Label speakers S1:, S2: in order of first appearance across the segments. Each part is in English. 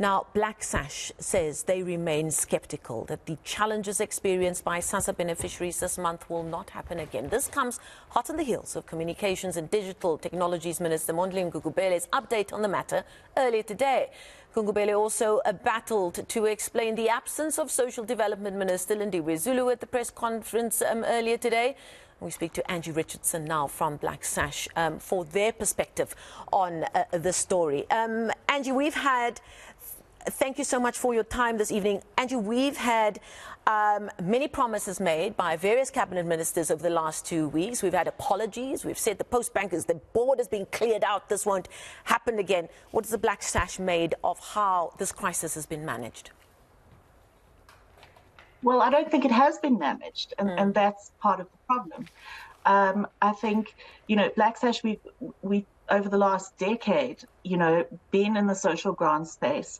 S1: Now, Black Sash says they remain skeptical that the challenges experienced by Sassa beneficiaries this month will not happen again. This comes hot on the heels of Communications and Digital Technologies Minister Mondli Ngugubele's update on the matter earlier today. Ngugubele also battled to explain the absence of Social Development Minister Lindiwe Zulu at the press conference earlier today. We speak to Angie Richardson now from Black Sash for their perspective on the story. Angie, we've had... Thank you so much for your time this evening. Angie, we've had many promises made by various cabinet ministers over the last 2 weeks. We've had apologies. We've said the post bankers, the board has been cleared out. This won't happen again. What has the Black Sash made of how this crisis has been managed?
S2: Well, I don't think it has been managed, and that's part of the problem. I think, Black Sash, we over the last decade, been in the social grant space.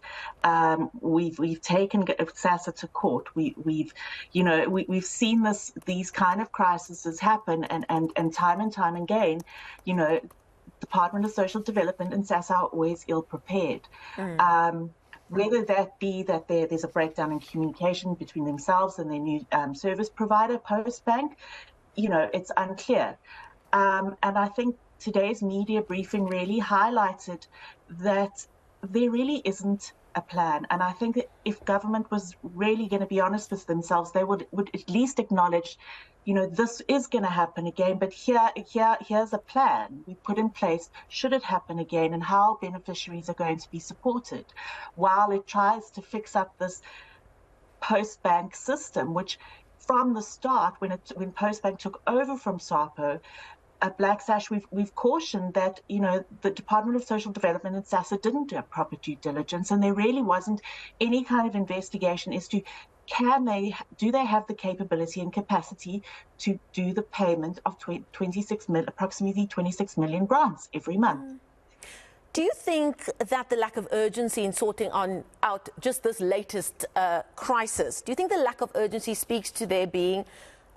S2: We've taken Sassa to court. We've seen these kind of crises happen, and time again, Department of Social Development and Sassa are always ill prepared. Whether that be that there's a breakdown in communication between themselves and their new service provider, Postbank, it's unclear. And I think today's media briefing really highlighted that there really isn't a plan. And I think that if government was really going to be honest with themselves, they would at least acknowledge, this is going to happen again, but here's a plan we put in place should it happen again, and how beneficiaries are going to be supported, while it tries to fix up this Postbank system, which from the start, when Postbank took over from SAPO, at Black Sash, we've cautioned that, the Department of Social Development and Sassa didn't do a proper due diligence, and there really wasn't any kind of investigation as to do they have the capability and capacity to do the payment of approximately 26 million grants every month.
S1: Do you think that the lack of urgency in sorting out just this latest crisis, do you think the lack of urgency speaks to there being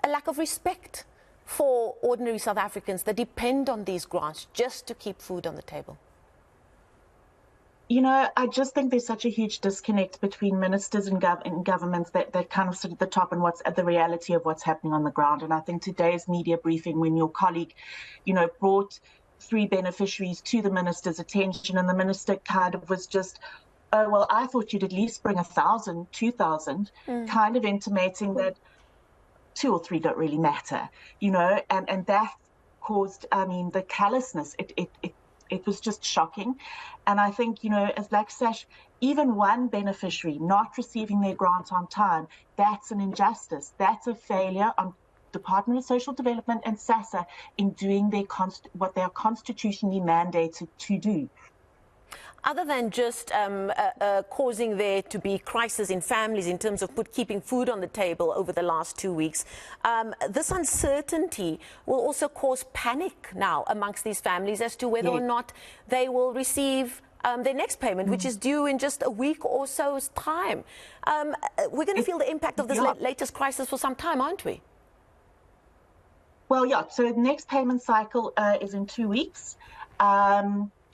S1: a lack of respect for ordinary South Africans that depend on these grants just to keep food on the table?
S2: I just think there's such a huge disconnect between ministers and governments that kind of sit at the top and what's at the reality of what's happening on the ground. And I think today's media briefing, when your colleague, brought 3 beneficiaries to the minister's attention, and the minister kind of was just, oh, well, I thought you'd at least bring 1,000, 2,000, kind of intimating that 2 or 3 don't really matter, and that caused, the callousness. It was just shocking. And I think, as Black Sash, even one beneficiary not receiving their grant on time, that's an injustice. That's a failure on Department of Social Development and Sassa in doing what they are constitutionally mandated to do.
S1: Other than just causing there to be crisis in families in terms of keeping food on the table over the last 2 weeks, this uncertainty will also cause panic now amongst these families as to whether or not they will receive their next payment, which is due in just a week or so's time. We're going to feel the impact of this latest crisis for some time, aren't we?
S2: Well, yeah. So the next payment cycle is in 2 weeks.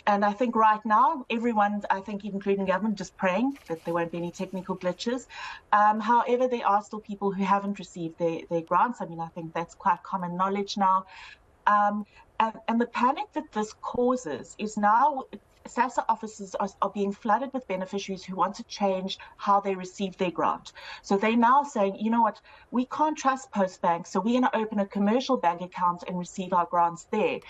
S2: And I think right now, everyone, including government, just praying that there won't be any technical glitches. However, there are still people who haven't received their grants. I think that's quite common knowledge now. And the panic that this causes is now Sassa offices are being flooded with beneficiaries who want to change how they receive their grant. So they're now saying, you know what, we can't trust Postbank, so we're going to open a commercial bank account and receive our grants there,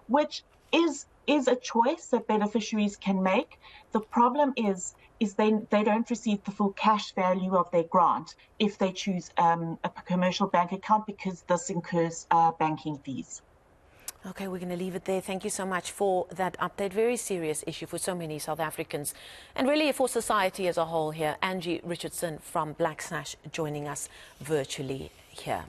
S2: which is a choice that beneficiaries can make. The problem is they don't receive the full cash value of their grant if they choose a commercial bank account, because this incurs banking fees.
S1: Okay, we're going to leave it there. Thank you so much for that update. Very serious issue for so many South Africans and really for society as a whole here. Angie Richardson from Black Sash joining us virtually here.